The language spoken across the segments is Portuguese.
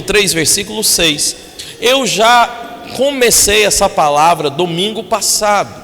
3, versículo 6. Eu já comecei essa palavra domingo passado,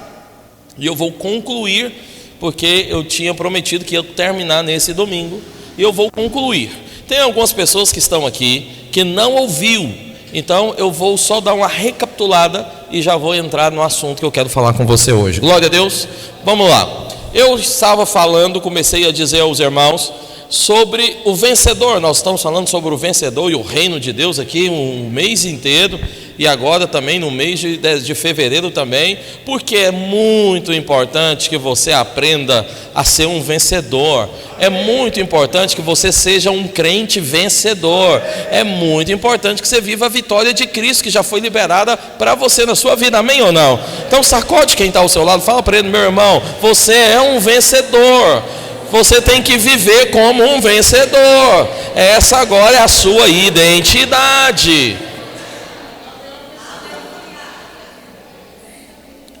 e eu vou concluir, porque eu tinha prometido que ia terminar nesse domingo, e eu vou concluir. Tem algumas pessoas que estão aqui que não ouviu, então eu vou só dar uma recapitulada e já vou entrar no assunto que eu quero falar com você hoje. Glória a Deus. Vamos lá. Eu estava falando, comecei a dizer aos irmãos sobre o vencedor. Nós estamos falando sobre o vencedor e o reino de Deus aqui um mês inteiro, e agora também no mês de fevereiro também, porque é muito importante que você aprenda a ser um vencedor. É muito importante que você seja um crente vencedor. É muito importante que você viva a vitória de Cristo, que já foi liberada para você na sua vida. Amém ou não? Então sacode quem está ao seu lado, fala para ele: meu irmão, você é um vencedor. Você tem que viver como um vencedor. Essa agora é a sua identidade.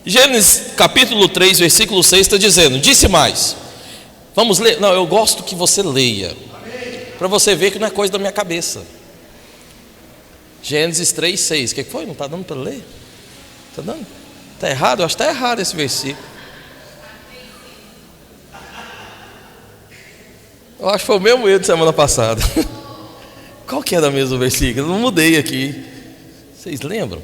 Gênesis capítulo 3, versículo 6 está dizendo: disse mais. Vamos ler? Não, eu gosto que você leia, para você ver que não é coisa da minha cabeça. Gênesis 3, 6. O que foi? Não está dando para ler? Está dando? Está errado? Eu acho que está errado esse versículo. Eu acho que foi o mesmo erro de semana passada. Qual que era mesmo o versículo? Eu não mudei aqui. Vocês lembram?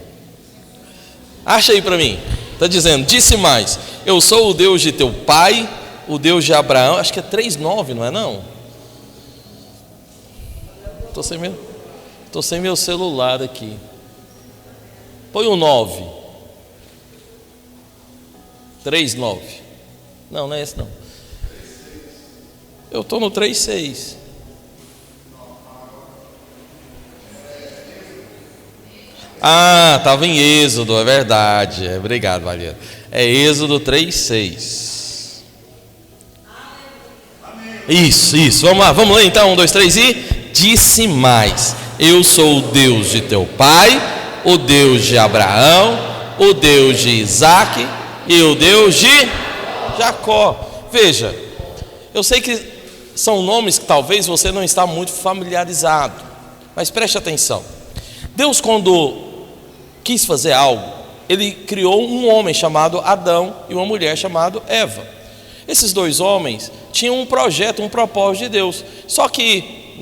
Acha aí para mim. Está dizendo: disse mais, eu sou o Deus de teu pai, o Deus de Abraão. Acho que é 3:9, não é não? Estou sem meu celular aqui. Põe o 9. 3:9. Não, não é esse não. Eu estou no 3:6. Ah, estava em Êxodo, é verdade. Obrigado, Maria. É Êxodo 3:6. Isso. Vamos lá então. 1, 2, 3 e... disse mais, eu sou o Deus de teu pai, o Deus de Abraão, o Deus de Isaque e o Deus de Jacó. Veja, eu sei que são nomes que talvez você não está muito familiarizado, mas preste atenção. Deus, quando quis fazer algo, Ele criou um homem chamado Adão e uma mulher chamada Eva. Esses dois homens tinham um projeto, um propósito de Deus. Só que,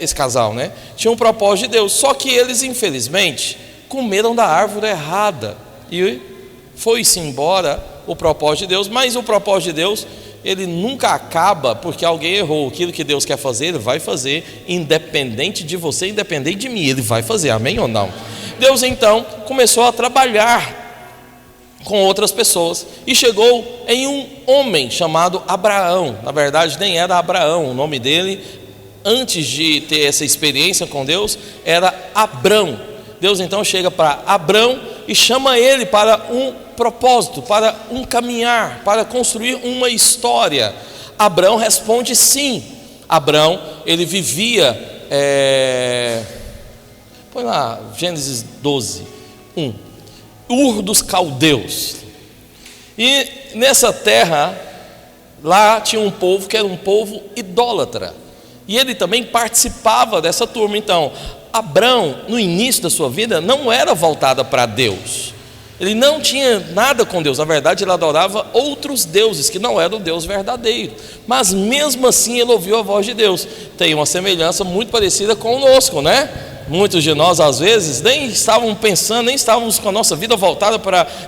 esse casal, tinha um propósito de Deus. Só que eles, infelizmente, comeram da árvore errada e foi-se embora o propósito de Deus. Mas o propósito de Deus, ele nunca acaba porque alguém errou. Aquilo que Deus quer fazer, Ele vai fazer, independente de você, independente de mim, Ele vai fazer, amém ou não? Deus então começou a trabalhar com outras pessoas e chegou em um homem chamado Abraão. Na verdade nem era Abraão, o nome dele, antes de ter essa experiência com Deus, era Abrão. Deus então chega para Abrão e chama ele para um propósito, para um caminhar, para construir uma história. Abrão responde sim. Abrão, ele vivia, põe lá, Gênesis 12, 1, Ur dos Caldeus. E nessa terra, lá tinha um povo que era um povo idólatra, e ele também participava dessa turma. Então, Abrão, no início da sua vida, não era voltado para Deus. Ele não tinha nada com Deus. Na verdade, ele adorava outros deuses que não eram o Deus verdadeiro. Mas mesmo assim, ele ouviu a voz de Deus. Tem uma semelhança muito parecida conosco, Muitos de nós, às vezes, nem estavam pensando, nem estávamos com a nossa vida voltada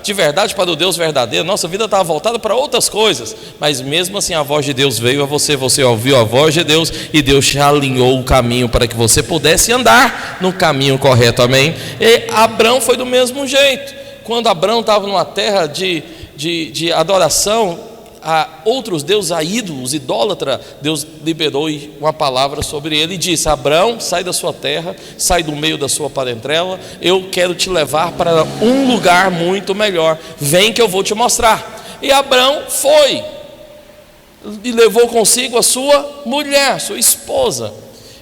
de verdade para o Deus verdadeiro. Nossa vida estava voltada para outras coisas. Mas mesmo assim, a voz de Deus veio a você, você ouviu a voz de Deus e Deus te alinhou o caminho para que você pudesse andar no caminho correto, amém? E Abrão foi do mesmo jeito. Quando Abrão estava numa terra de adoração a outros deuses, a ídolos, idólatra, Deus liberou uma palavra sobre ele e disse: Abrão, sai da sua terra, sai do meio da sua parentrela, eu quero te levar para um lugar muito melhor, vem que eu vou te mostrar. E Abrão foi e levou consigo a sua mulher, sua esposa,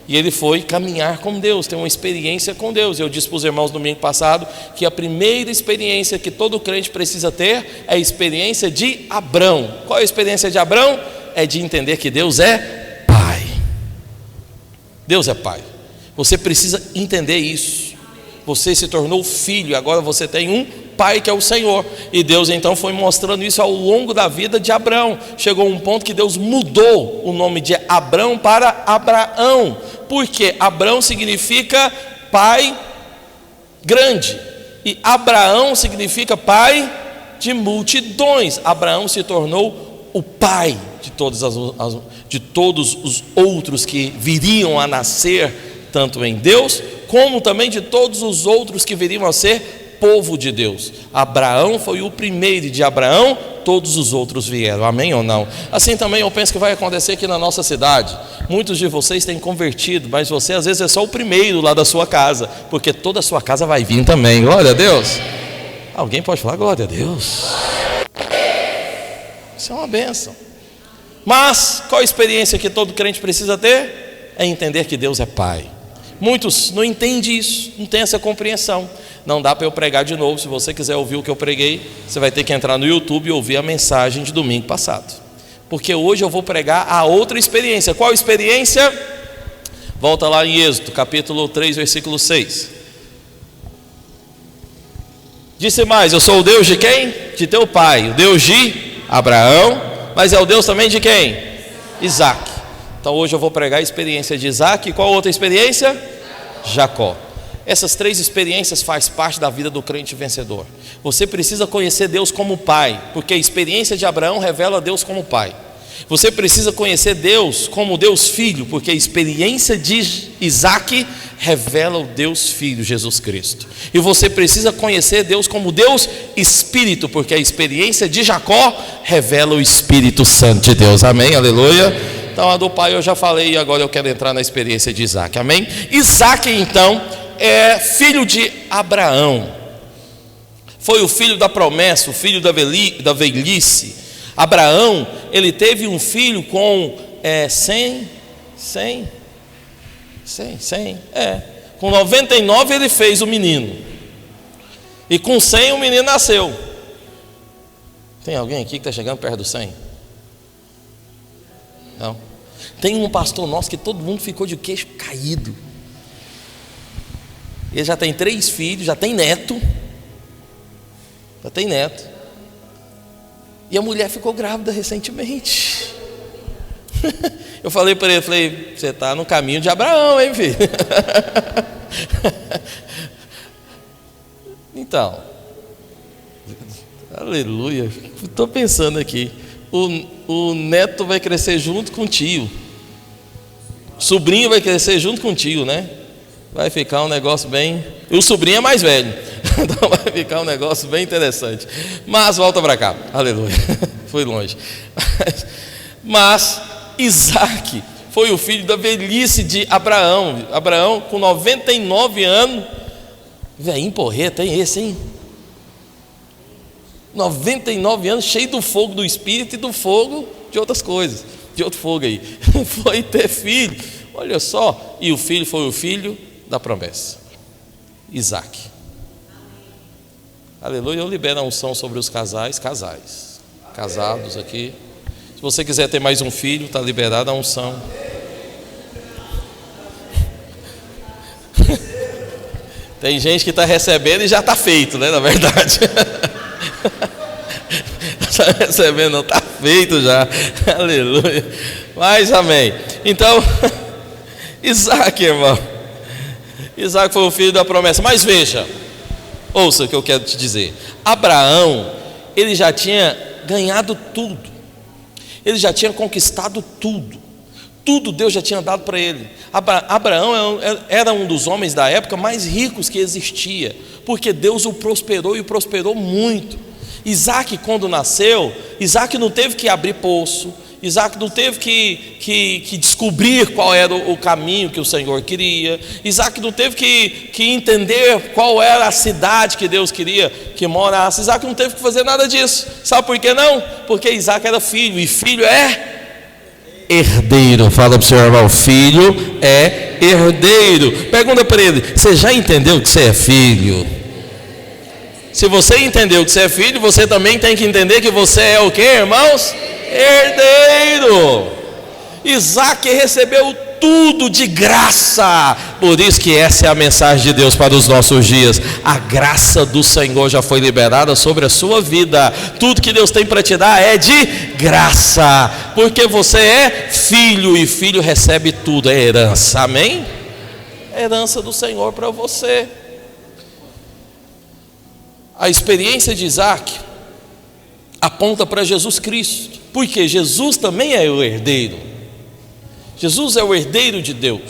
e ele foi caminhar com Deus, ter uma experiência com Deus. Eu disse para os irmãos no domingo passado que a primeira experiência que todo crente precisa ter é a experiência de Abrão. Qual é a experiência de Abrão? É de entender que Deus é Pai. Deus é Pai. Você precisa entender isso. Você se tornou filho, agora você tem um pai que é o Senhor. E Deus então foi mostrando isso ao longo da vida de Abraão. Chegou um ponto que Deus mudou o nome de Abrão para Abraão, porque Abrão significa pai grande, e Abraão significa pai de multidões. Abraão se tornou o pai de todos os outros que viriam a nascer, tanto em Deus, como também de todos os outros que viriam a ser povo de Deus. Abraão foi o primeiro, e de Abraão todos os outros vieram, amém ou não? Assim também eu penso que vai acontecer aqui na nossa cidade. Muitos de vocês têm convertido, mas você às vezes é só o primeiro lá da sua casa, porque toda a sua casa vai vir também, glória a Deus. Alguém pode falar glória a Deus? Isso é uma bênção. Mas qual a experiência que todo crente precisa ter? É entender que Deus é Pai. Muitos não entendem isso, não tem essa compreensão. Não dá para eu pregar de novo. Se você quiser ouvir o que eu preguei, você vai ter que entrar no YouTube e ouvir a mensagem de domingo passado, porque hoje eu vou pregar a outra experiência. Qual experiência? Volta lá em Êxodo capítulo 3 versículo 6. Disse mais: eu sou o Deus de quem? De teu pai, o Deus de Abraão, mas é o Deus também de quem? Isaac. Então hoje eu vou pregar a experiência de Isaac. E qual outra experiência? Jacó. Essas três experiências fazem parte da vida do crente vencedor. Você precisa conhecer Deus como Pai, porque a experiência de Abraão revela Deus como Pai. Você precisa conhecer Deus como Deus Filho, porque a experiência de Isaac revela o Deus Filho, Jesus Cristo. E você precisa conhecer Deus como Deus Espírito, porque a experiência de Jacó revela o Espírito Santo de Deus, amém, aleluia. Então a do pai eu já falei, e agora eu quero entrar na experiência de Isaac, amém. Isaac então é filho de Abraão, foi o filho da promessa, o filho da velhice. Abraão, ele teve um filho com 99 ele fez o menino, e com 100 o menino nasceu. Tem alguém aqui que está chegando perto do 100? Não. Tem um pastor nosso que todo mundo ficou de queixo caído. Ele já tem 3 filhos, já tem neto. E a mulher ficou grávida recentemente. Eu falei para ele, você está no caminho de Abraão, hein, filho? Então, aleluia. Estou pensando aqui, o neto vai crescer junto com o tio, o sobrinho vai crescer junto com o tio, né? Vai ficar um negócio bem... E o sobrinho é mais velho, então vai ficar um negócio bem interessante. Mas volta para cá, aleluia. Fui longe. Mas Isaac foi o filho da velhice de Abraão. Abraão com 99 anos. Velhinho porreta, hein, esse, hein? 99 anos, cheio do fogo do Espírito e do fogo de outras coisas, de outro fogo aí. Foi ter filho, olha só. E o filho foi o filho da promessa, Isaac. Aleluia. Eu libero a unção sobre os casados casados aqui. Se você quiser ter mais um filho, está liberada a unção. Tem gente que está recebendo e já está feito, né? Na verdade, está recebendo, não, está feito já. Aleluia. Mas amém. Então, Isaac, irmão, Isaac foi o filho da promessa. Mas veja, ouça o que eu quero te dizer. Abraão, ele já tinha ganhado tudo, ele já tinha conquistado tudo Deus já tinha dado para ele. Abraão era um dos homens da época mais ricos que existia, porque Deus o prosperou, e o prosperou muito. Isaac, quando nasceu, Isaac não teve que abrir poço, Isaac não teve que descobrir qual era o caminho que o Senhor queria. Isaac não teve que entender qual era a cidade que Deus queria que morasse. Isaac não teve que fazer nada disso. Sabe por que não? Porque Isaac era filho, e filho é herdeiro. Fala para o seu irmão, filho é herdeiro. Pergunta para ele, você já entendeu que você é filho? Se você entendeu que você é filho, você também tem que entender que você é o quê, irmãos? Herdeiro. Isaac recebeu tudo de graça. Por isso que essa é a mensagem de Deus para os nossos dias. A graça do Senhor já foi liberada sobre a sua vida. Tudo que Deus tem para te dar é de graça, porque você é filho, e filho recebe tudo, é herança, amém? É herança do Senhor para você. A experiência de Isaac aponta para Jesus Cristo, porque Jesus também é o herdeiro. Jesus é o herdeiro de Deus.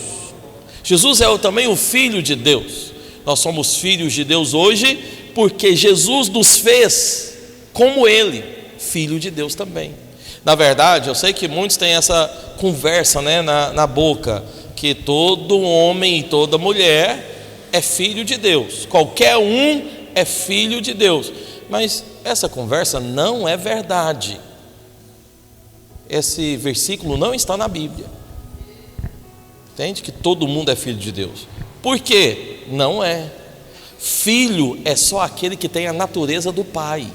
Jesus é também o Filho de Deus. Nós somos filhos de Deus hoje porque Jesus nos fez como Ele, Filho de Deus também. Na verdade, eu sei que muitos têm essa conversa, né, na boca, que todo homem e toda mulher é filho de Deus, qualquer um é filho de Deus. Mas essa conversa não é verdade. Esse versículo não está na Bíblia. Entende? Que todo mundo é filho de Deus. Por quê? Não é. Filho é só aquele que tem a natureza do pai.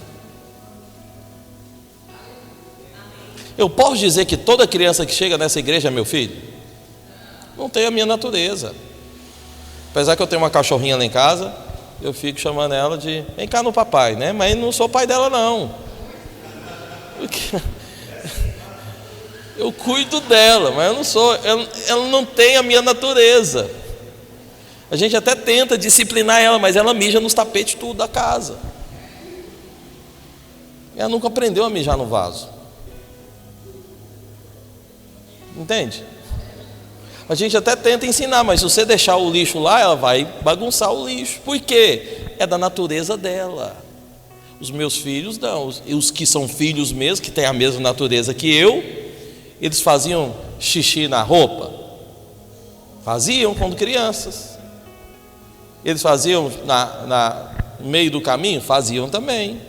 Eu posso dizer que toda criança que chega nessa igreja é meu filho? Não tem a minha natureza. Apesar que eu tenho uma cachorrinha lá em casa, eu fico chamando ela de vem cá no papai, né? Mas não sou pai dela não. Porque eu cuido dela, mas eu não sou, ela não tem a minha natureza. A gente até tenta disciplinar ela, mas ela mija nos tapetes tudo da casa. Ela nunca aprendeu a mijar no vaso. Entende? A gente até tenta ensinar, mas se você deixar o lixo lá, ela vai bagunçar o lixo. Por quê? É da natureza dela. Os meus filhos não. Os que são filhos mesmo, que têm a mesma natureza que eu, eles faziam xixi na roupa? Faziam quando crianças. Eles faziam no meio do caminho? Faziam também,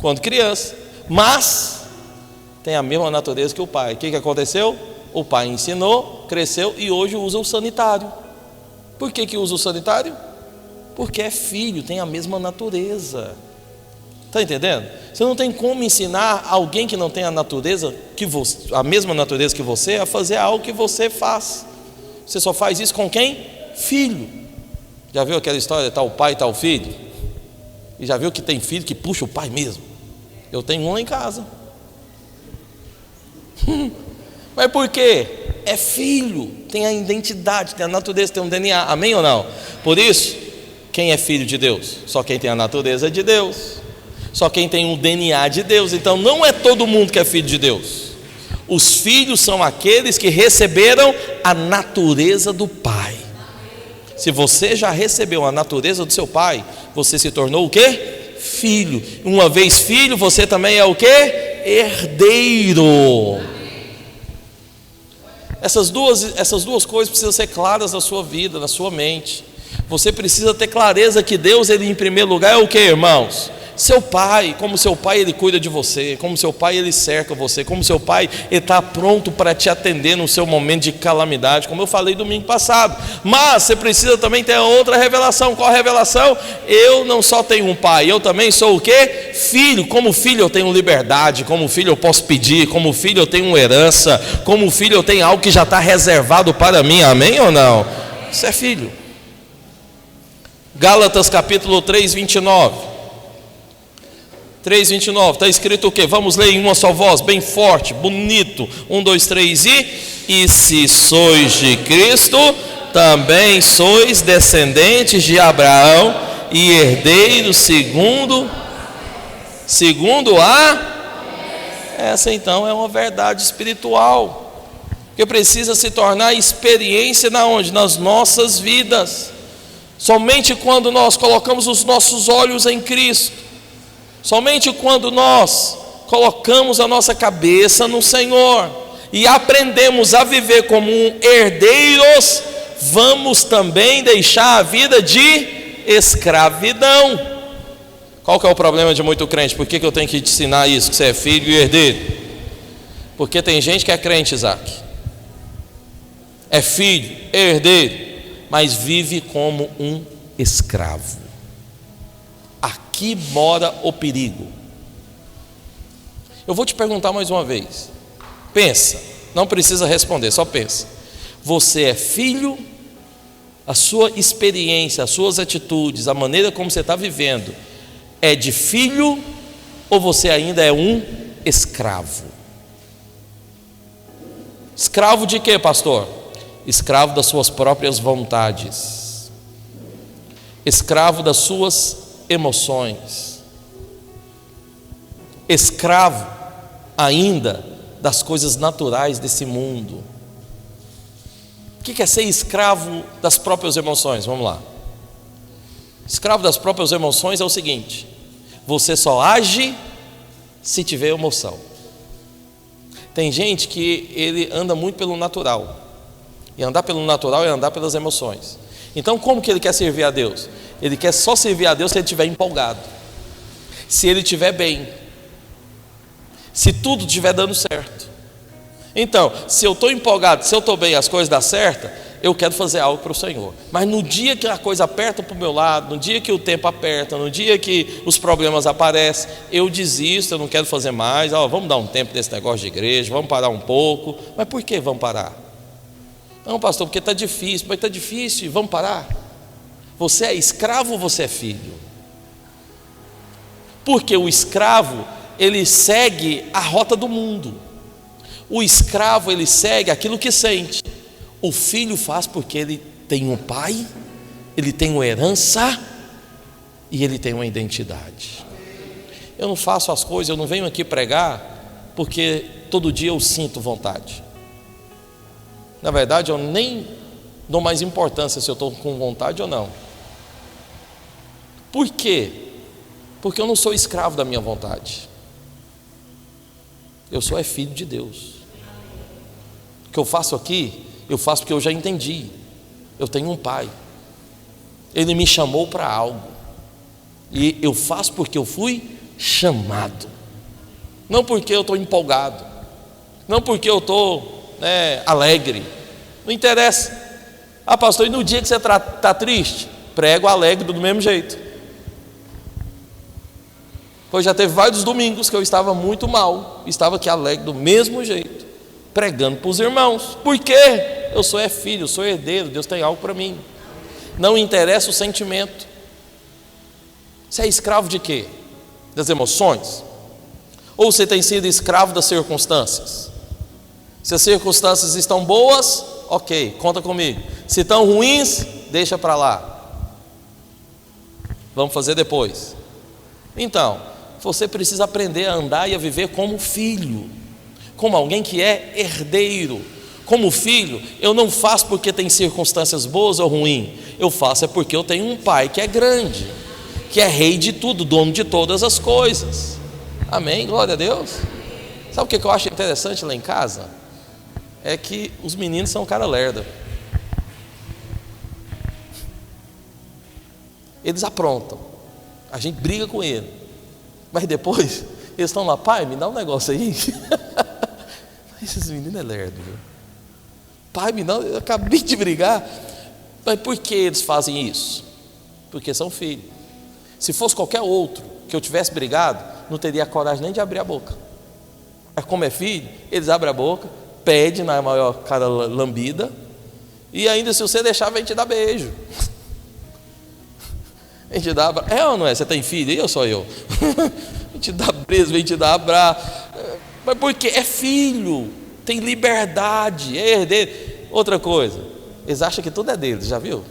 quando criança. Mas tem a mesma natureza que o pai. O que aconteceu? O pai ensinou, cresceu e hoje usa o sanitário. Por que usa o sanitário? Porque é filho, tem a mesma natureza. Está entendendo? Você não tem como ensinar alguém que não tem a natureza, a mesma natureza que você, a fazer algo que você faz. Você só faz isso com quem? Filho. Já viu aquela história, tal pai, tal filho? E já viu que tem filho que puxa o pai mesmo? Eu tenho um lá em casa. Mas por quê? É filho, tem a identidade, tem a natureza, tem um DNA, amém ou não? Por isso, quem é filho de Deus? Só quem tem a natureza de Deus, só quem tem o DNA de Deus. Então não é todo mundo que é filho de Deus. Os filhos são aqueles que receberam a natureza do pai. Se você já recebeu a natureza do seu pai, você se tornou o quê? Filho. Uma vez filho, você também é o quê? Herdeiro. Essas duas coisas precisam ser claras na sua vida, na sua mente. Você precisa ter clareza que Deus, Ele em primeiro lugar é o que, irmãos? Seu pai. Como seu pai, Ele cuida de você. Como seu pai, Ele cerca você. Como seu pai, Ele está pronto para te atender no seu momento de calamidade, como eu falei domingo passado. Mas você precisa também ter outra revelação. Qual a revelação? Eu não só tenho um pai, eu também sou o quê? Filho. Como filho eu tenho liberdade, como filho eu posso pedir, como filho eu tenho uma herança, como filho eu tenho algo que já está reservado para mim, amém ou não? Isso é filho. Gálatas capítulo 3, 29. 3:29, está escrito o quê? Vamos ler em uma só voz, bem forte, bonito. 1, 2, 3 e se sois de Cristo, também sois descendentes de Abraão e herdeiros segundo essa então é uma verdade espiritual que precisa se tornar experiência na onde? Nas nossas vidas. Somente quando nós colocamos os nossos olhos em Cristo, somente quando nós colocamos a nossa cabeça no Senhor e aprendemos a viver como herdeiros, vamos também deixar a vida de escravidão. Qual que é o problema de muito crente? Por que eu tenho que te ensinar isso, que você é filho e herdeiro? Porque tem gente que é crente, Isaac, é filho, herdeiro, mas vive como um escravo. Aqui mora o perigo. Eu vou te perguntar mais uma vez. Pensa, não precisa responder, só pensa. Você é filho, a sua experiência, as suas atitudes, a maneira como você está vivendo é de filho, ou você ainda é um escravo? Escravo de quê, pastor? Escravo das suas próprias vontades, escravo das suas emoções, escravo ainda das coisas naturais desse mundo. O que é ser escravo das próprias emoções? Vamos lá. Escravo das próprias emoções é o seguinte: você só age se tiver emoção. Tem gente que ele anda muito pelo natural, e andar pelo natural é andar pelas emoções. Então como que ele quer servir a Deus? Ele quer só servir a Deus se ele estiver empolgado, se ele estiver bem, se tudo estiver dando certo. Então, se eu estou empolgado, se eu estou bem, as coisas dão certo, eu quero fazer algo para o Senhor. Mas no dia que a coisa aperta para o meu lado, no dia que o tempo aperta, no dia que os problemas aparecem, eu desisto, eu não quero fazer mais. Vamos dar um tempo desse negócio de igreja, vamos parar um pouco. Mas por que vamos parar? Não, pastor, porque está difícil. Mas está difícil, vamos parar? Você é escravo ou você é filho? Porque o escravo, ele segue a rota do mundo. O escravo, ele segue aquilo que sente. O filho faz porque ele tem um pai, ele tem uma herança e ele tem uma identidade. Eu não faço as coisas, eu não venho aqui pregar porque todo dia eu sinto vontade. Na verdade, eu nem dou mais importância se eu estou com vontade ou não. Por quê? Porque eu não sou escravo da minha vontade. Eu sou filho de Deus. O que eu faço aqui, eu faço porque eu já entendi. Eu tenho um pai. Ele me chamou para algo. E eu faço porque eu fui chamado. Não porque eu estou empolgado. Não porque eu estou alegre. Não interessa. Pastor, e no dia que você está triste? Prego alegre do mesmo jeito. Pois já teve vários domingos que eu estava muito mal. Estava aqui alegre do mesmo jeito, pregando para os irmãos. Por quê? Eu sou filho, eu sou herdeiro, Deus tem algo para mim. Não interessa o sentimento. Você é escravo de quê? Das emoções? Ou você tem sido escravo das circunstâncias? Se as circunstâncias estão boas, ok, conta comigo. Se estão ruins, deixa para lá. Vamos fazer depois. Então, você precisa aprender a andar e a viver como filho, como alguém que é herdeiro. Como filho, eu não faço porque tem circunstâncias boas ou ruins. Eu faço porque eu tenho um pai que é grande, que é rei de tudo, dono de todas as coisas. Amém? Glória a Deus. Sabe o que eu acho interessante lá em casa? É que os meninos são cara lerda. Eles aprontam. A gente briga com ele. Mas depois, eles estão lá: pai, me dá um negócio aí. Esses meninos é lerdo, viu? Pai, me dá, eu acabei de brigar. Mas por que eles fazem isso? Porque são filhos. Se fosse qualquer outro que eu tivesse brigado, não teria coragem nem de abrir a boca. Mas como é filho, eles abrem a boca, pede na maior cara lambida, e ainda se você deixar, vem te dar beijo. Vem te dar abraço. É ou não é? Você tem filho? E eu sou eu. Vem te dar preso, vem te dar abraço. Mas porque é filho, tem liberdade, é herdeiro. Outra coisa, eles acham que tudo é deles, já viu?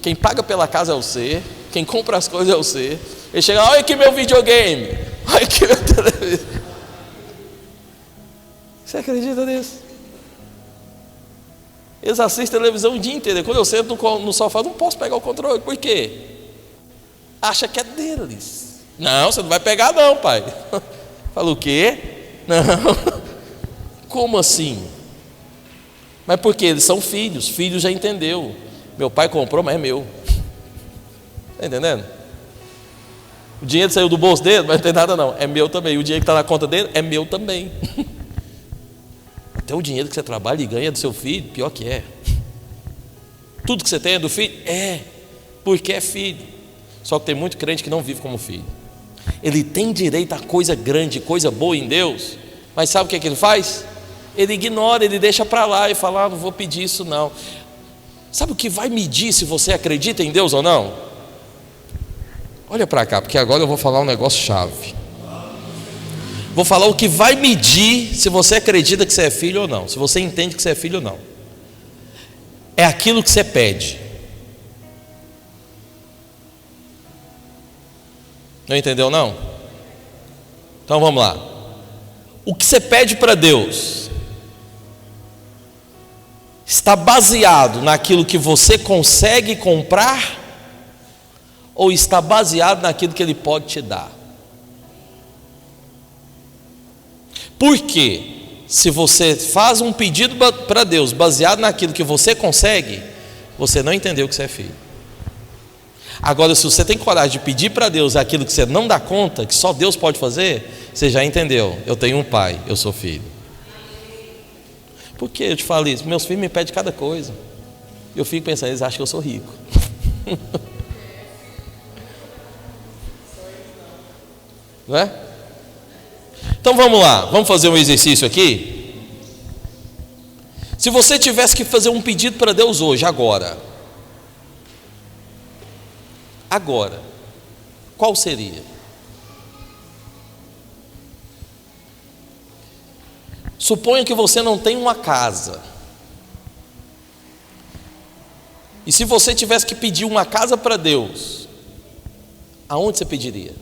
Quem paga pela casa é você, quem compra as coisas é você. Ele chega: olha aqui meu videogame, olha aqui meu televisão. Você acredita nisso? Eles assistem televisão o dia inteiro. Quando eu sento no sofá, não posso pegar o controle. Por quê? Acha que é deles. Não, você não vai pegar não, pai. Fala o quê? Não. Como assim? Mas por quê? Eles são filhos. Filho já entendeu. Meu pai comprou, mas é meu. Está entendendo? O dinheiro saiu do bolso dele, mas não tem nada não. É meu também. O dinheiro que está na conta dele é meu também. Até o dinheiro que você trabalha e ganha do seu filho, pior que é. Tudo que você tem é do filho? É, porque é filho. Só que tem muito crente que não vive como filho. Ele tem direito a coisa grande, coisa boa em Deus, mas sabe o que ele faz? Ele ignora, ele deixa para lá e fala: não vou pedir isso não. Sabe o que vai medir se você acredita em Deus ou não? Olha para cá, porque agora eu vou falar um negócio chave. Vou falar o que vai medir se você acredita que você é filho ou não, se você entende que você é filho ou não. É aquilo que você pede. Não entendeu não? Então vamos lá. O que você pede para Deus está baseado naquilo que você consegue comprar ou está baseado naquilo que Ele pode te dar? Porque se você faz um pedido para Deus baseado naquilo que você consegue, você não entendeu que você é filho. Agora, se você tem coragem de pedir para Deus aquilo que você não dá conta, que só Deus pode fazer, você já entendeu: eu tenho um pai, eu sou filho. Por que eu te falo isso? Meus filhos me pedem cada coisa. Eu fico pensando, eles acham que eu sou rico. Não é? Então vamos lá, vamos fazer um exercício aqui. Se você tivesse que fazer um pedido para Deus hoje, agora, qual seria? Suponha que você não tem uma casa. E se você tivesse que pedir uma casa para Deus, aonde você pediria?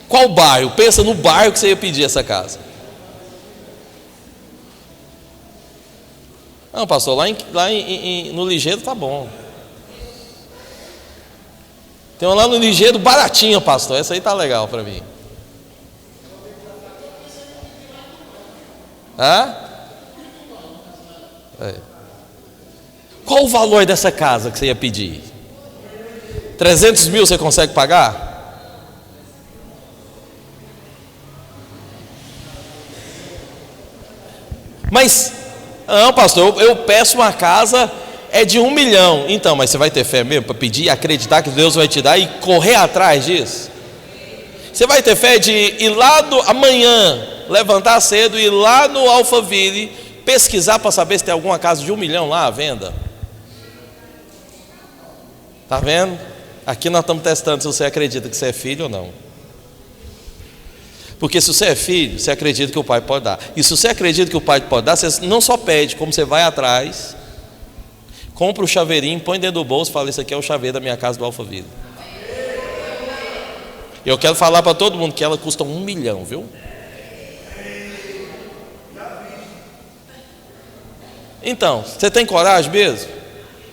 Qual bairro? Pensa no bairro que você ia pedir essa casa. Não, pastor, no Ligeiro tá bom. Tem uma lá no Ligeiro baratinha, pastor. Essa aí tá legal para mim. Hã? É. Qual o valor dessa casa que você ia pedir? 300 mil você consegue pagar? Mas, não, pastor, eu peço uma casa de 1 milhão. Então, mas você vai ter fé mesmo para pedir e acreditar que Deus vai te dar e correr atrás disso? Você vai ter fé de ir lá amanhã, levantar cedo e ir lá no Alphaville pesquisar para saber se tem alguma casa de 1 milhão lá à venda? Tá vendo? Aqui nós estamos testando se você acredita que você é filho ou não. Porque se você é filho, você acredita que o pai pode dar. E se você acredita que o pai pode dar, você não só pede, como você vai atrás, compra o chaveirinho, põe dentro do bolso e fala: isso aqui é o chaveiro da minha casa do Alphaville. Eu quero falar para todo mundo que ela custa 1 milhão, viu? Então, você tem coragem mesmo?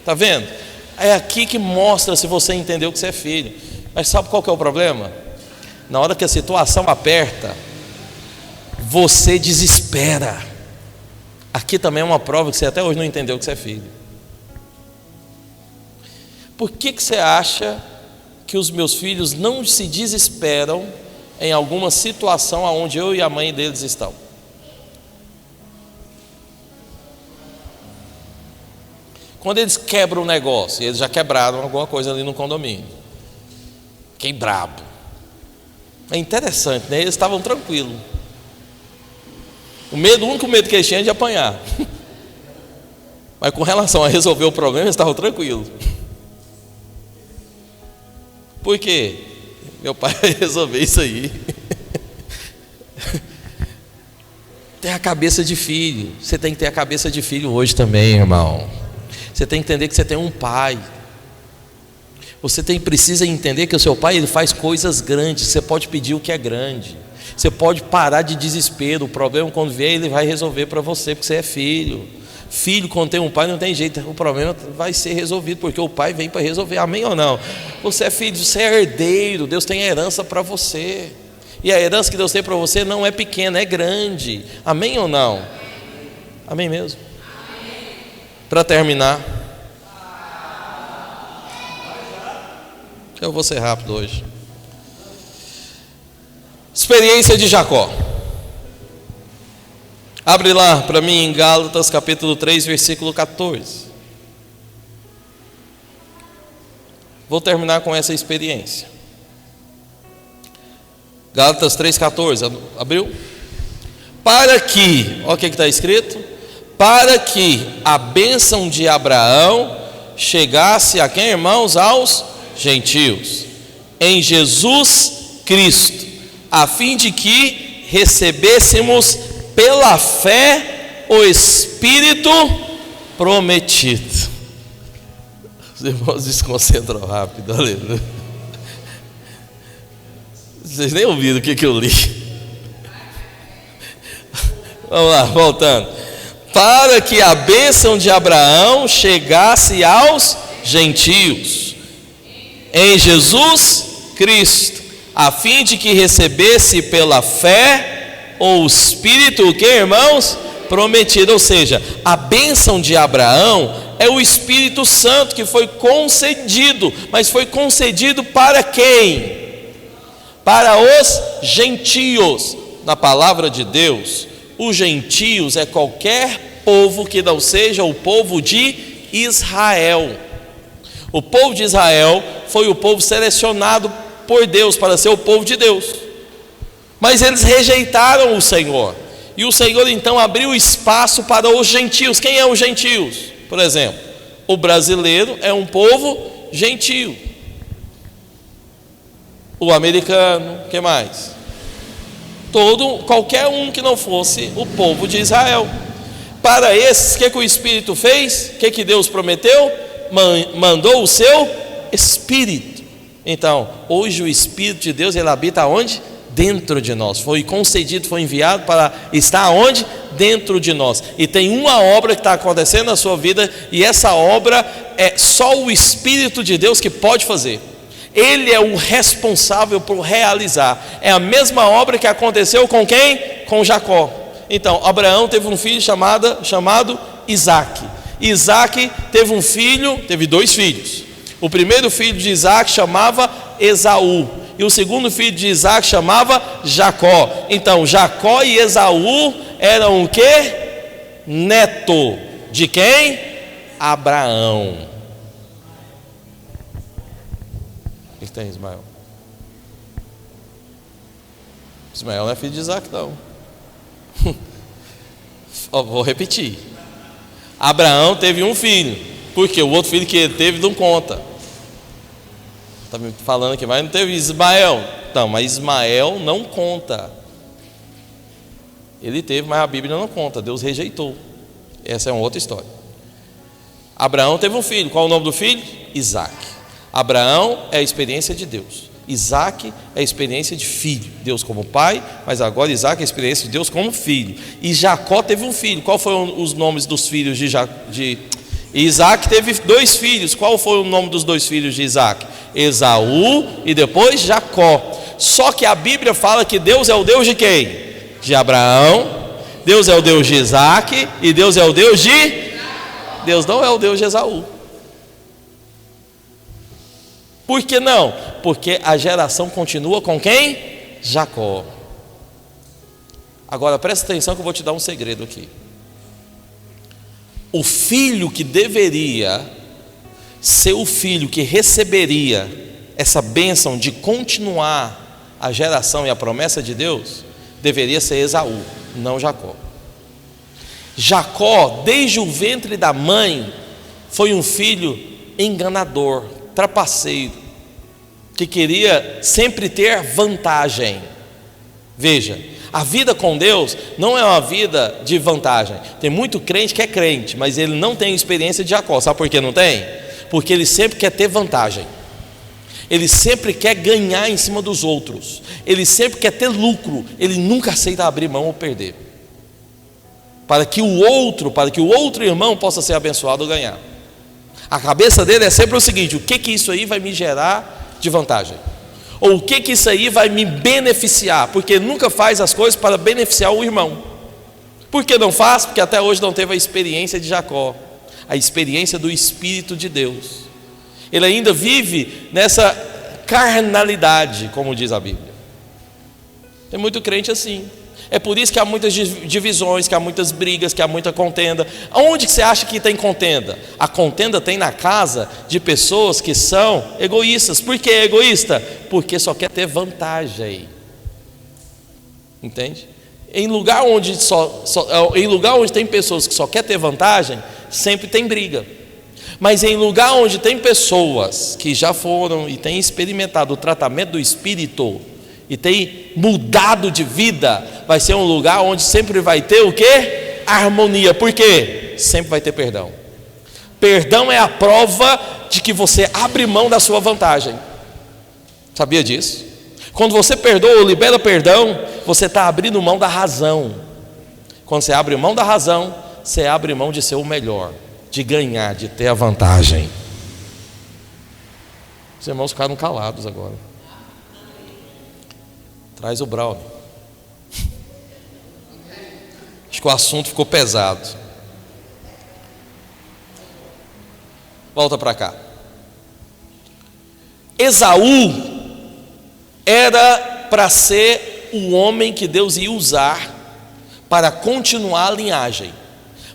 Tá vendo? É aqui que mostra se você entendeu que você é filho. Mas sabe qual que é o problema? Na hora que a situação aperta, você desespera. Aqui também é uma prova que você até hoje não entendeu que você é filho. Por que você acha que os meus filhos não se desesperam em alguma situação onde eu e a mãe deles estão? Quando eles quebram o negócio, e eles já quebraram alguma coisa ali no condomínio, fiquei brabo. É interessante, né? Eles estavam tranquilos. O único medo que eles tinham é de apanhar. Mas com relação a resolver o problema, eles estavam tranquilos. Por quê? Meu pai vai resolver isso aí. Tem a cabeça de filho. Você tem que ter a cabeça de filho hoje também, irmão. Você tem que entender que você tem um pai. Você precisa entender que o seu pai, ele faz coisas grandes. Você pode pedir o que é grande. Você pode parar de desespero. O problema, quando vier, ele vai resolver para você, porque você é filho. Filho, quando tem um pai, não tem jeito. O problema vai ser resolvido, porque o pai vem para resolver. Amém ou não? Você é filho, você é herdeiro. Deus tem herança para você. E a herança que Deus tem para você não é pequena, é grande. Amém ou não? Amém mesmo? Para terminar, eu vou ser rápido hoje. Experiência de Jacó. Abre lá para mim em Gálatas capítulo 3, versículo 14. Vou terminar com essa experiência. Gálatas 3,14, abriu? Para que, olha o que está escrito: para que a bênção de Abraão chegasse a quem, irmãos? Aos gentios, em Jesus Cristo, a fim de que recebêssemos pela fé o Espírito prometido. Os irmãos desconcentram rápido, aleluia. Vocês nem ouviram o que eu li. Vamos lá, voltando. Para que a bênção de Abraão chegasse aos gentios, em Jesus Cristo, a fim de que recebesse pela fé o Espírito, o que, irmãos? Prometido. Ou seja, a bênção de Abraão é o Espírito Santo que foi concedido, mas foi concedido para quem? Para os gentios. Na palavra de Deus, os gentios é qualquer povo que não seja o povo de Israel. O povo de Israel foi o povo selecionado por Deus para ser o povo de Deus, mas eles rejeitaram o Senhor, e o Senhor então abriu espaço para os gentios. Quem é os gentios? Por exemplo, o brasileiro é um povo gentio, o americano, que mais? Qualquer um que não fosse o povo de Israel. Para esses, o que o Espírito fez? O que Deus prometeu? Mandou o seu Espírito. Então, hoje o Espírito de Deus, ele habita onde? Dentro de nós. Foi concedido, foi enviado para estar onde? Dentro de nós. E tem uma obra que está acontecendo na sua vida, e essa obra é só o Espírito de Deus que pode fazer. Ele é o responsável por realizar. É a mesma obra que aconteceu com quem? Com Jacó. Então, Abraão teve um filho chamado Isaac. Isaac teve um filho, teve dois filhos. O primeiro filho de Isaac chamava Esaú, e o segundo filho de Isaac chamava Jacó. Então, Jacó e Esaú eram o quê? Neto de quem? Abraão. O que tem, Ismael? Ismael não é filho de Isaac, não. Vou repetir. Abraão teve um filho, porque o outro filho que ele teve não conta. Está me falando que vai, não teve Ismael. Não, mas Ismael não conta. Ele teve, mas a Bíblia não conta. Deus rejeitou. Essa é uma outra história. Abraão teve um filho. Qual é o nome do filho? Isaac. Abraão é a experiência de Deus. Isaac é a experiência de filho. Deus como pai, mas agora Isaac é a experiência de Deus como filho. E Jacó teve um filho. Qual foram os nomes dos filhos de Isaac? Teve dois filhos. Qual foi o nome dos dois filhos de Isaac? Esaú e depois Jacó. Só que a Bíblia fala que Deus é o Deus de quem? De Abraão. Deus é o Deus de Isaac. E Deus é o Deus de... Deus não é o Deus de Esaú. Por que não? Porque a geração continua com quem? Jacó. Agora presta atenção que eu vou te dar um segredo aqui. O filho que deveria ser o filho que receberia essa bênção de continuar a geração e a promessa de Deus, deveria ser Esaú, não Jacó. Jacó, desde o ventre da mãe, foi um filho enganador, trapaceiro, que queria sempre ter vantagem. Veja, a vida com Deus não é uma vida de vantagem. Tem muito crente que é crente, mas ele não tem experiência de Jacó. Sabe por que não tem? Porque ele sempre quer ter vantagem. Ele sempre quer ganhar em cima dos outros. Ele sempre quer ter lucro. Ele nunca aceita abrir mão ou perder, para que o outro irmão possa ser abençoado ou ganhar. A cabeça dele é sempre o seguinte: o que isso aí vai me gerar de vantagem? Ou o que isso aí vai me beneficiar? Porque ele nunca faz as coisas para beneficiar o irmão. Por que não faz? Porque até hoje não teve a experiência de Jacó, a experiência do Espírito de Deus. Ele ainda vive nessa carnalidade, como diz a Bíblia. Tem muito crente assim. É por isso que há muitas divisões, que há muitas brigas, que há muita contenda. Aonde que você acha que tem contenda? A contenda tem na casa de pessoas que são egoístas. Por que é egoísta? Porque só quer ter vantagem. Entende? Em lugar onde em lugar onde tem pessoas que só quer ter vantagem, sempre tem briga. Mas em lugar onde tem pessoas que já foram e têm experimentado o tratamento do Espírito e têm mudado de vida, vai ser um lugar onde sempre vai ter o quê? Harmonia. Por quê? Sempre vai ter perdão. Perdão é a prova de que você abre mão da sua vantagem. Sabia disso? Quando você perdoa ou libera perdão, você está abrindo mão da razão. Quando você abre mão da razão, você abre mão de ser o melhor, de ganhar, de ter a vantagem. Os irmãos ficaram calados agora. Traz o brownie. Acho que o assunto ficou pesado. Volta para cá. Esaú era para ser o homem que Deus ia usar para continuar a linhagem,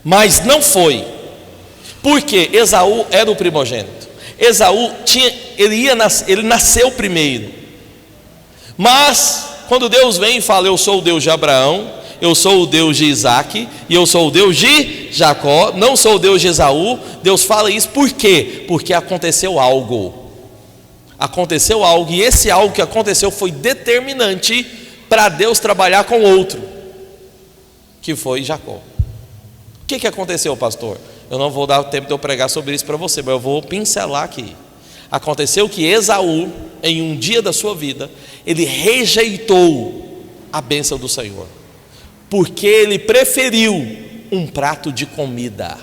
mas não foi. Porque Esaú era o primogênito. Esaú ele nasceu primeiro. Mas quando Deus vem e fala: eu sou o Deus de Abraão, eu sou o Deus de Isaac e eu sou o Deus de Jacó, não sou o Deus de Esaú. Deus fala isso por quê? Porque aconteceu algo. Aconteceu algo, e esse algo que aconteceu foi determinante para Deus trabalhar com outro, que foi Jacó. O que aconteceu, pastor? Eu não vou dar tempo de eu pregar sobre isso para você, mas eu vou pincelar aqui. Aconteceu que Esaú, em um dia da sua vida, ele rejeitou a bênção do Senhor, porque ele preferiu um prato de comida.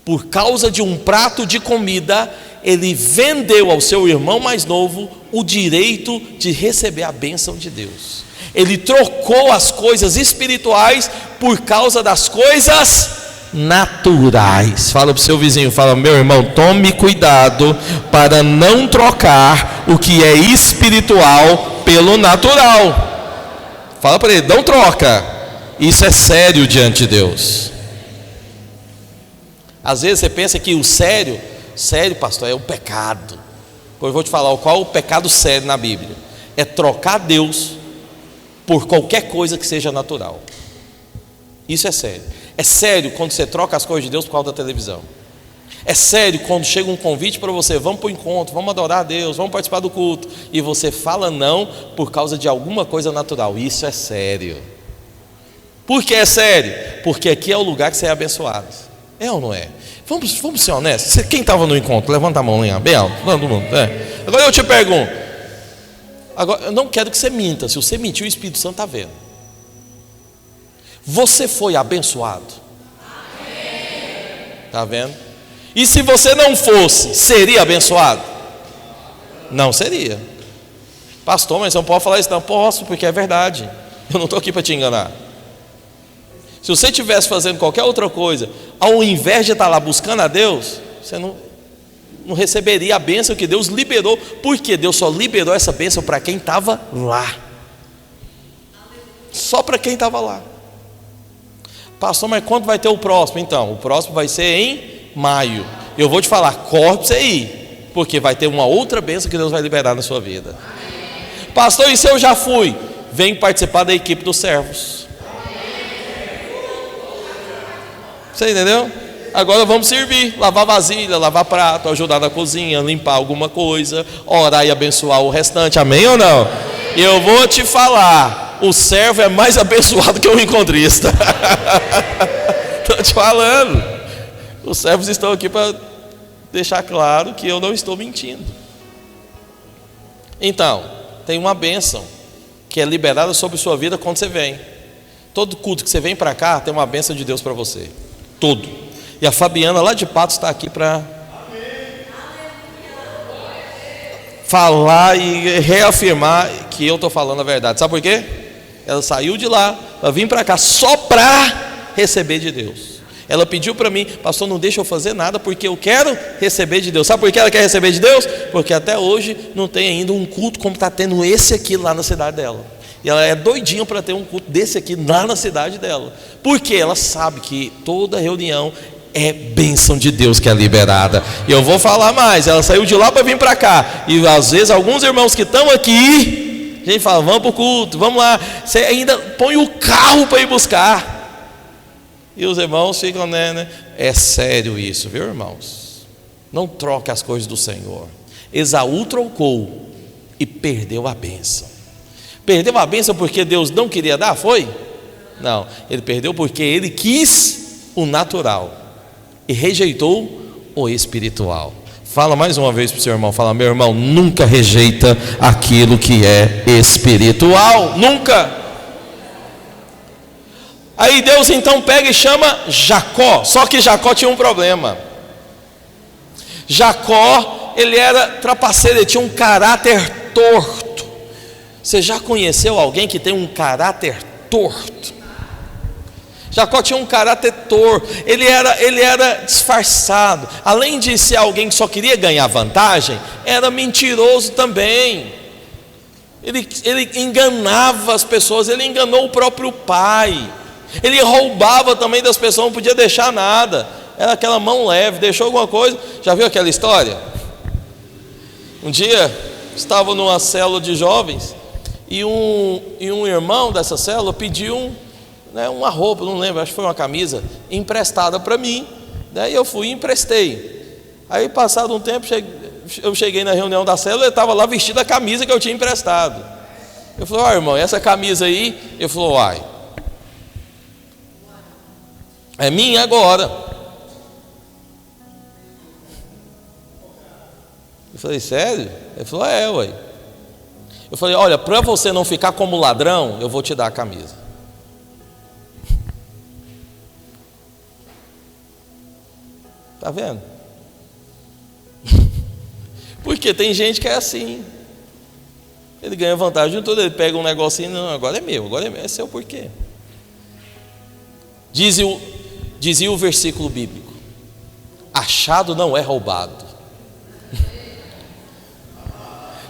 Por causa de um prato de comida, ele vendeu ao seu irmão mais novo o direito de receber a bênção de Deus. Ele trocou as coisas espirituais por causa das coisas naturais. Fala para o seu vizinho, fala: meu irmão, tome cuidado para não trocar o que é espiritual pelo natural. Fala para ele, não troca. Isso é sério diante de Deus. Às vezes você pensa que o sério, pastor, é o pecado. Eu vou te falar qual é o pecado sério na Bíblia. É trocar Deus por qualquer coisa que seja natural. Isso é sério. É sério quando você troca as coisas de Deus por causa da televisão. É sério quando chega um convite para você: vamos para o encontro, vamos adorar a Deus, vamos participar do culto, e você fala não por causa de alguma coisa natural. Isso é sério. Por que é sério? Porque aqui é o lugar que você é abençoado. É ou não é? Vamos ser honestos. Quem estava no encontro? Levanta a mão lá, bem alto, todo mundo. Agora eu te pergunto. Agora, eu não quero que você minta. Se você mentir, o Espírito Santo está vendo. Você foi abençoado? Está vendo? E se você não fosse, seria abençoado? Não seria. Pastor, mas eu não posso falar isso. Não posso, porque é verdade. Eu não estou aqui para te enganar. Se você estivesse fazendo qualquer outra coisa, ao invés de estar lá buscando a Deus, você não receberia a bênção que Deus liberou. Porque Deus só liberou essa bênção para quem estava lá. Só para quem estava lá. Pastor, mas quando vai ter o próximo? Então, o próximo vai ser em maio. Eu vou te falar, corre para você ir, porque vai ter uma outra bênção que Deus vai liberar na sua vida. Pastor, e se eu já fui? Vem participar da equipe dos servos. Você entendeu? Agora vamos servir, lavar vasilha, lavar prato, ajudar na cozinha, limpar alguma coisa, orar e abençoar o restante. Amém ou não? Eu vou te falar, o servo é mais abençoado que o encontrista. Estou te falando. Os servos estão aqui para deixar claro que eu não estou mentindo. Então, tem uma bênção que é liberada sobre sua vida quando você vem. Todo culto que você vem para cá tem uma bênção de Deus para você. Todo. E a Fabiana lá de Patos está aqui para falar e reafirmar que eu estou falando a verdade. Sabe por quê? Ela saiu de lá para vir para cá só para receber de Deus. Ela pediu para mim: pastor, não deixa eu fazer nada porque eu quero receber de Deus. Sabe por que ela quer receber de Deus? Porque até hoje não tem ainda um culto como está tendo esse aqui lá na cidade dela. E ela é doidinha para ter um culto desse aqui lá na cidade dela. Porque ela sabe que toda reunião é bênção de Deus que é liberada. E eu vou falar mais, ela saiu de lá para vir para cá. E às vezes alguns irmãos que estão aqui A gente fala, vamos para o culto, vamos lá. Você ainda põe o carro para ir buscar. E os irmãos ficam, né? É sério isso, viu, irmãos? Não troque as coisas do Senhor. Esaú trocou e perdeu a bênção. Perdeu a bênção porque Deus não queria dar, foi? Não, ele perdeu porque ele quis o natural e rejeitou o espiritual. Fala mais uma vez para o seu irmão, fala, meu irmão, nunca rejeita aquilo que é espiritual, nunca. Aí Deus então pega e chama Jacó, só que Jacó tinha um problema. Jacó, ele era trapaceiro, ele tinha um caráter torto. Você já conheceu alguém que tem um caráter torto? Jacó tinha um caráter torto, ele era disfarçado. Além de ser alguém que só queria ganhar vantagem, era mentiroso também. Ele enganava as pessoas, ele enganou o próprio pai. Ele roubava também das pessoas, não podia deixar nada. Era aquela mão leve, deixou alguma coisa. Já viu aquela história? Um dia, estava numa célula de jovens, e um irmão dessa célula pediu uma roupa, não lembro, acho que foi uma camisa, emprestada para mim. Daí eu fui e emprestei. Aí passado um tempo, eu cheguei na reunião da célula, ele estava lá vestido a camisa que eu tinha emprestado. Eu falei, ó irmão, essa camisa aí? Ele falou, uai, é minha agora. Eu falei, sério? Ele falou, uai. Eu falei, olha, para você não ficar como ladrão, eu vou te dar a camisa. Está vendo? Porque tem gente que é assim. Ele ganha vantagem de tudo, ele pega um negocinho, não, agora é meu, é seu por quê? Dizia o versículo bíblico: achado não é roubado.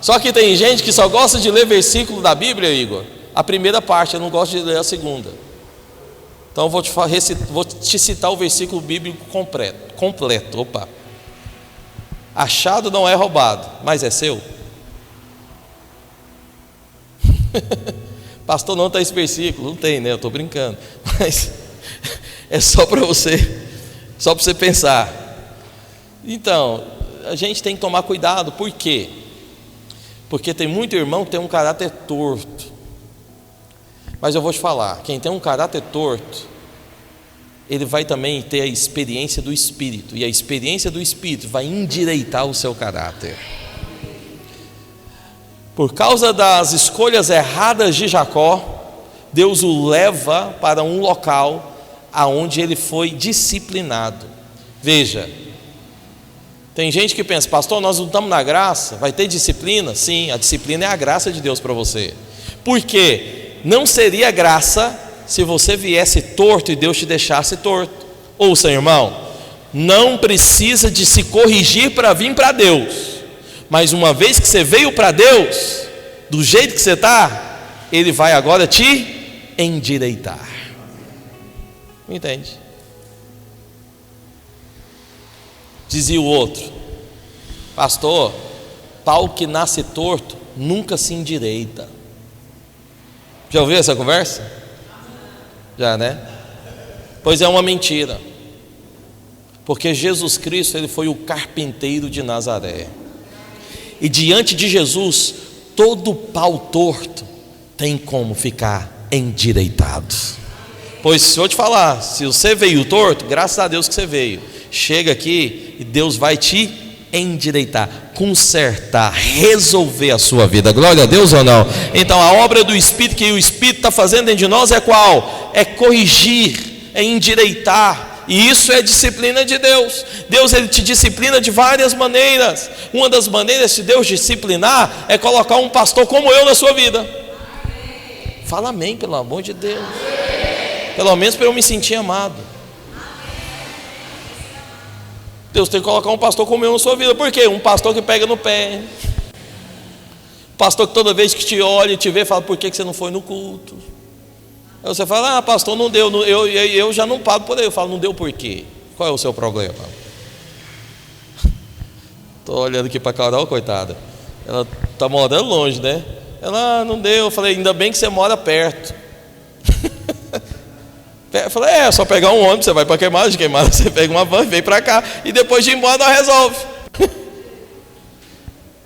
Só que tem gente que só gosta de ler versículo da Bíblia, Igor, a primeira parte, eu não gosto de ler a segunda. Então vou te citar o versículo bíblico completo. Opa. Achado não é roubado, mas é seu. Pastor, não está esse versículo. Não tem, né? Eu estou brincando. Mas é só para você pensar. Então, a gente tem que tomar cuidado. Por quê? Porque tem muito irmão que tem um caráter torto. Mas eu vou te falar, quem tem um caráter torto, ele vai também ter a experiência do Espírito, e a experiência do Espírito vai endireitar o seu caráter. Por causa das escolhas erradas de Jacó, Deus o leva para um local aonde ele foi disciplinado. Veja, tem gente que pensa, pastor, nós não estamos na graça, vai ter disciplina? Sim, a disciplina é a graça de Deus para você. Por quê? Não seria graça se você viesse torto e Deus te deixasse torto. Ouça, irmão, não precisa de se corrigir para vir para Deus, mas uma vez que você veio para Deus, do jeito que você está, Ele vai agora te endireitar. Entende? Dizia o outro, pastor, pau que nasce torto nunca se endireita. Já ouviu essa conversa? Já, né? Pois é uma mentira. Porque Jesus Cristo, Ele foi o carpinteiro de Nazaré. E diante de Jesus, todo pau torto tem como ficar endireitado. Pois se eu te falar, se você veio torto, graças a Deus que você veio, chega aqui e Deus vai te endireitar, consertar, resolver a sua vida. Glória a Deus ou não? Então a obra do Espírito que o Espírito está fazendo dentro de nós é qual? É corrigir, é endireitar. E isso é disciplina de Deus. Deus, Ele te disciplina de várias maneiras. Uma das maneiras de Deus disciplinar é colocar um pastor como eu na sua vida. Fala amém, pelo amor de Deus. Pelo menos para eu me sentir amado. Deus tem que colocar um pastor como eu na sua vida. Por quê? Um pastor que pega no pé. Um pastor que toda vez que te olha e te vê, fala, por que você não foi no culto? Aí você fala, pastor, não deu. Eu já não pago por ele. Eu falo, não deu por quê? Qual é o seu problema? Estou olhando aqui para a Carol, coitada. Ela está morando longe, né? Ela, não deu. Eu falei, ainda bem que você mora perto. Eu falei, é só pegar um ônibus, você vai para Queimada, de Queimada você pega uma van e vem para cá, e depois de ir embora nós resolve.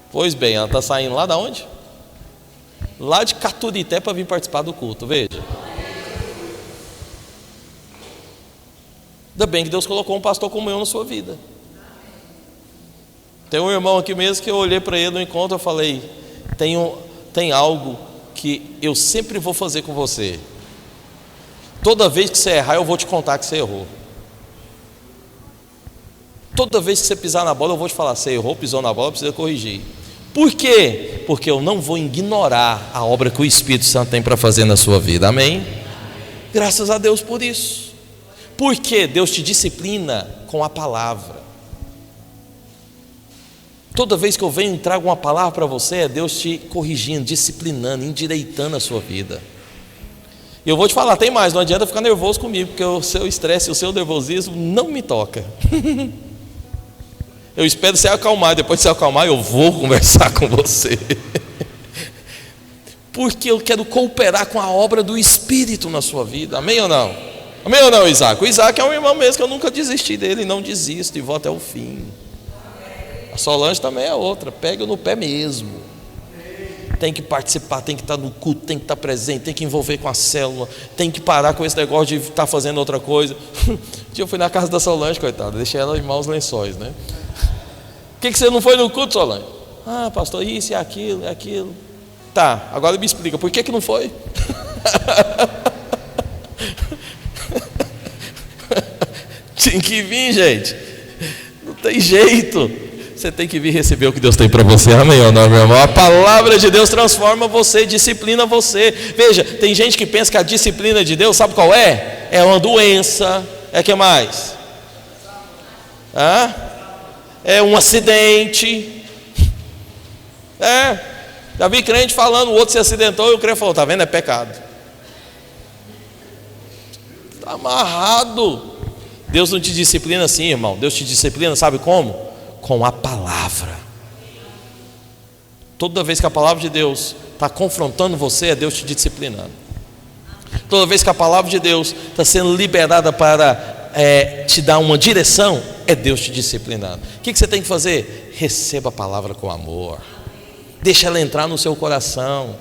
Pois bem, ela está saindo lá da onde? Lá de Caturité para vir participar do culto, veja. Ainda bem que Deus colocou um pastor como eu na sua vida. Tem um irmão aqui mesmo que eu olhei para ele no encontro e falei, tem algo que eu sempre vou fazer com você. Toda vez que você errar, eu vou te contar que você errou. Toda vez que você pisar na bola, eu vou te falar, você errou, pisou na bola, precisa corrigir. Por quê? Porque eu não vou ignorar a obra que o Espírito Santo tem para fazer na sua vida, amém? Graças a Deus por isso. Porque Deus te disciplina com a palavra. Toda vez que eu venho e trago uma palavra para você, é Deus te corrigindo, disciplinando, endireitando a sua vida. E eu vou te falar, tem mais, não adianta ficar nervoso comigo, porque o seu estresse, o seu nervosismo não me toca. Eu espero você acalmar, depois de você acalmar eu vou conversar com você. Porque eu quero cooperar com a obra do Espírito na sua vida, amém ou não? Amém ou não, Isaac? O Isaac é um irmão mesmo que eu nunca desisti dele, não desisto e vou até o fim. A Solange também é outra, pega no pé mesmo. Tem que participar, tem que estar no culto, tem que estar presente, tem que envolver com a célula, tem que parar com esse negócio de estar fazendo outra coisa. Um dia eu fui na casa da Solange, coitada, deixei ela em maus lençóis, né? Por que você não foi no culto, Solange? Ah, pastor, isso e aquilo, e aquilo. Tá, agora me explica, por que não foi? Tinha que vir, gente. Não tem jeito. Você tem que vir receber o que Deus tem para você, amém ou não, meu irmão? A palavra de Deus transforma você, disciplina você. Veja, tem gente que pensa que a disciplina de Deus, sabe qual é? É uma doença, é que mais? É um acidente. Já vi crente falando, o outro se acidentou e o crente falou, tá vendo, é pecado. Está amarrado. Deus não te disciplina assim, irmão. Deus te disciplina, sabe como? Com a palavra. Toda vez que a palavra de Deus está confrontando você, é Deus te disciplinando. Toda vez que a palavra de Deus está sendo liberada para te dar uma direção, é Deus te disciplinando. O que você tem que fazer? Receba a palavra com amor, deixa ela entrar no seu coração,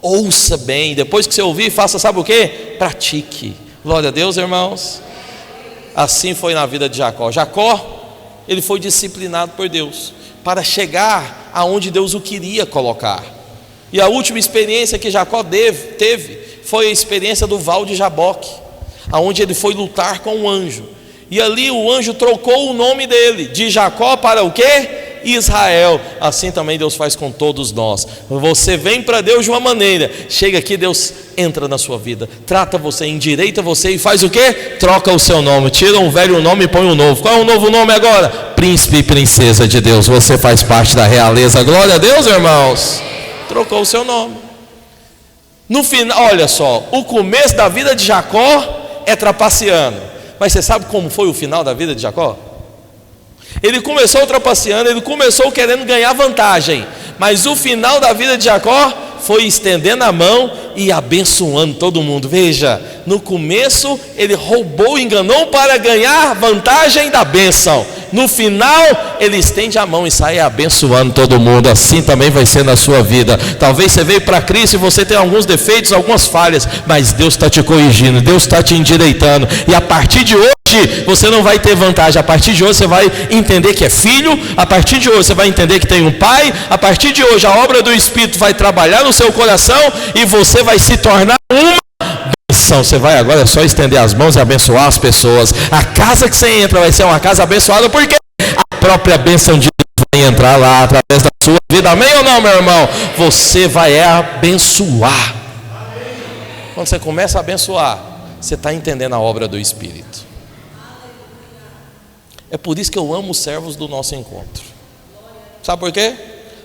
ouça bem, depois que você ouvir, faça, sabe o que? Pratique. Glória a Deus, irmãos. Assim foi na vida de Jacó. Jacó, ele foi disciplinado por Deus para chegar aonde Deus o queria colocar. E a última experiência que Jacó teve foi a experiência do Val de Jaboque, aonde ele foi lutar com um anjo. E ali o anjo trocou o nome dele de Jacó para o quê? Israel. Assim também Deus faz com todos nós. Você vem para Deus de uma maneira, chega aqui, Deus entra na sua vida, trata você, endireita você e faz o quê? Troca o seu nome, tira um velho nome e põe um novo. Qual é o novo nome agora? Príncipe e princesa de Deus. Você faz parte da realeza. Glória a Deus, irmãos. Trocou o seu nome. No final, olha só, o começo da vida de Jacó é trapaceando. Mas você sabe como foi o final da vida de Jacó? Ele começou trapaceando, ele começou querendo ganhar vantagem, mas o final da vida de Jacó foi estendendo a mão e abençoando todo mundo. Veja, no começo ele roubou, enganou para ganhar vantagem da bênção. No final ele estende a mão e sai abençoando todo mundo. Assim também vai ser na sua vida. Talvez você veio para Cristo e você tem alguns defeitos, algumas falhas, mas Deus está te corrigindo, Deus está te endireitando. E a partir de hoje você não vai ter vantagem. A partir de hoje você vai entender que é filho. A partir de hoje você vai entender que tem um pai. A partir de hoje a obra do Espírito vai trabalhar no seu coração e você vai se tornar uma bênção. Você vai agora só estender as mãos e abençoar as pessoas. A casa que você entra vai ser uma casa abençoada, porque a própria bênção de Deus vai entrar lá através da sua vida. Amém ou não, meu irmão? Você vai abençoar. Quando você começa a abençoar, você está entendendo a obra do Espírito. É por isso que eu amo os servos do nosso encontro. Sabe por quê?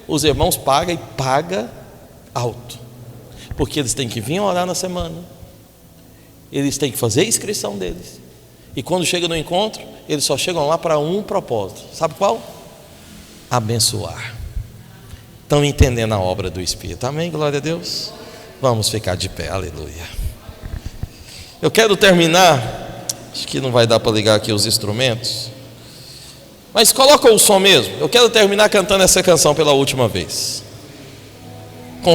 Os irmãos pagam e pagam alto, porque eles têm que vir orar na semana, eles têm que fazer a inscrição deles, e quando chega no encontro, eles só chegam lá para um propósito. Sabe qual? Abençoar. estão entendendo a obra do Espírito. Amém? Glória a Deus. Vamos ficar de pé, aleluia. Eu quero terminar, acho que não vai dar para ligar aqui os instrumentos, mas coloca o som mesmo. Eu quero terminar cantando essa canção pela última vez.